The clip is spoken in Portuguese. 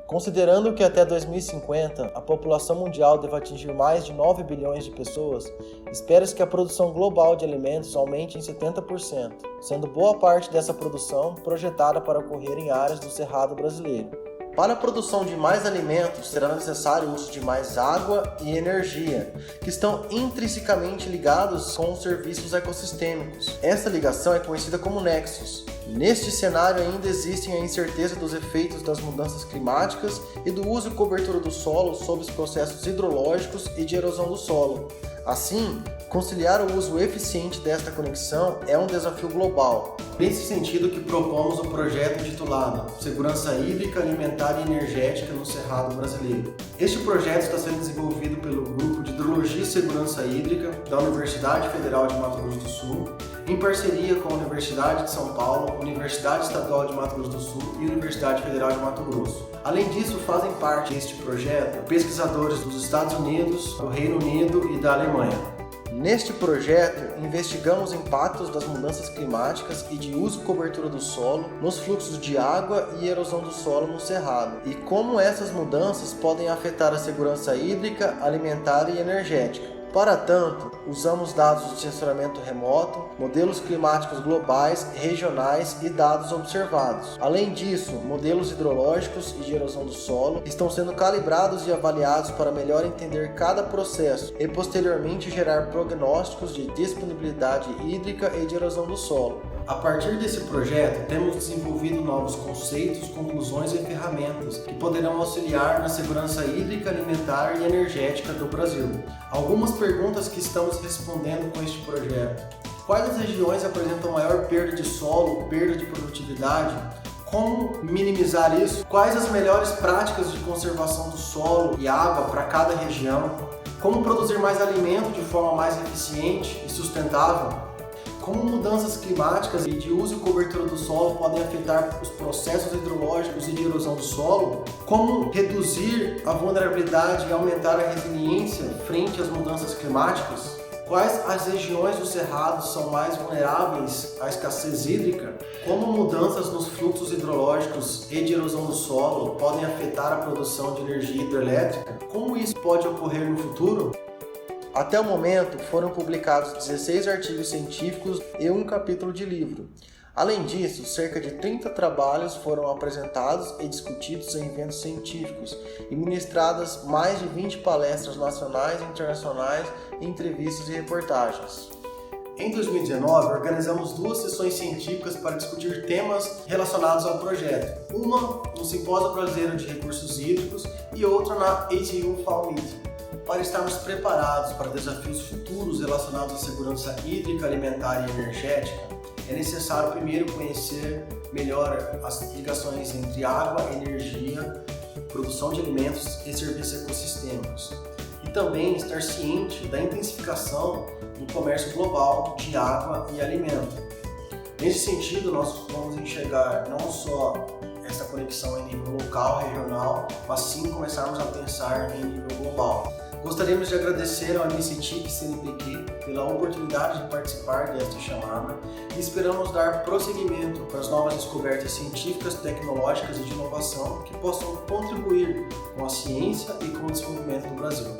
Considerando que até 2050 a população mundial deve atingir mais de 9 bilhões de pessoas, espera-se que a produção global de alimentos aumente em 70%, sendo boa parte dessa produção projetada para ocorrer em áreas do Cerrado brasileiro. Para a produção de mais alimentos, será necessário o uso de mais água e energia, que estão intrinsecamente ligados com os serviços ecossistêmicos. Essa ligação é conhecida como nexos. Neste cenário ainda existem a incerteza dos efeitos das mudanças climáticas e do uso e cobertura do solo sob os processos hidrológicos e de erosão do solo. Assim, conciliar o uso eficiente desta conexão é um desafio global. Nesse sentido que propomos o projeto intitulado Segurança Hídrica, Alimentar e Energética no Cerrado Brasileiro. Este projeto está sendo desenvolvido pelo Grupo de Hidrologia e Segurança Hídrica da Universidade Federal de Mato Grosso do Sul, em parceria com a Universidade de São Paulo, Universidade Estadual de Mato Grosso do Sul e Universidade Federal de Mato Grosso. Além disso, fazem parte deste projeto pesquisadores dos Estados Unidos, do Reino Unido e da Alemanha. Neste projeto, investigamos impactos das mudanças climáticas e de uso e cobertura do solo nos fluxos de água e erosão do solo no Cerrado, e como essas mudanças podem afetar a segurança hídrica, alimentar e energética. Para tanto, usamos dados de sensoramento remoto, modelos climáticos globais, regionais e dados observados. Além disso, modelos hidrológicos e de erosão do solo estão sendo calibrados e avaliados para melhor entender cada processo e posteriormente gerar prognósticos de disponibilidade hídrica e de erosão do solo. A partir desse projeto, temos desenvolvido novos conceitos, conclusões e ferramentas que poderão auxiliar na segurança hídrica, alimentar e energética do Brasil. Algumas perguntas que estamos respondendo com este projeto: quais as regiões apresentam maior perda de solo, perda de produtividade? Como minimizar isso? Quais as melhores práticas de conservação do solo e água para cada região? Como produzir mais alimento de forma mais eficiente e sustentável? Como mudanças climáticas e de uso e cobertura do solo podem afetar os processos hidrológicos e de erosão do solo? Como reduzir a vulnerabilidade e aumentar a resiliência frente às mudanças climáticas? Quais as regiões do Cerrado são mais vulneráveis à escassez hídrica? Como mudanças nos fluxos hidrológicos e de erosão do solo podem afetar a produção de energia hidrelétrica? Como isso pode ocorrer no futuro? Até o momento, foram publicados 16 artigos científicos e um capítulo de livro. Além disso, cerca de 30 trabalhos foram apresentados e discutidos em eventos científicos e ministradas mais de 20 palestras nacionais e internacionais, entrevistas e reportagens. Em 2019, organizamos 2 sessões científicas para discutir temas relacionados ao projeto. Uma no Simpósio Brasileiro de Recursos Hídricos e outra na ATU Fall Meeting. Para estarmos preparados para desafios futuros relacionados à segurança hídrica, alimentar e energética, é necessário primeiro conhecer melhor as ligações entre água, energia, produção de alimentos e serviços ecossistêmicos. E também estar ciente da intensificação do comércio global de água e alimento. Nesse sentido, nós vamos enxergar não só essa conexão em nível local, regional, mas sim começarmos a pensar em nível global. Gostaríamos de agradecer ao MCTIC CNPq pela oportunidade de participar desta chamada e esperamos dar prosseguimento para as novas descobertas científicas, tecnológicas e de inovação que possam contribuir com a ciência e com o desenvolvimento do Brasil.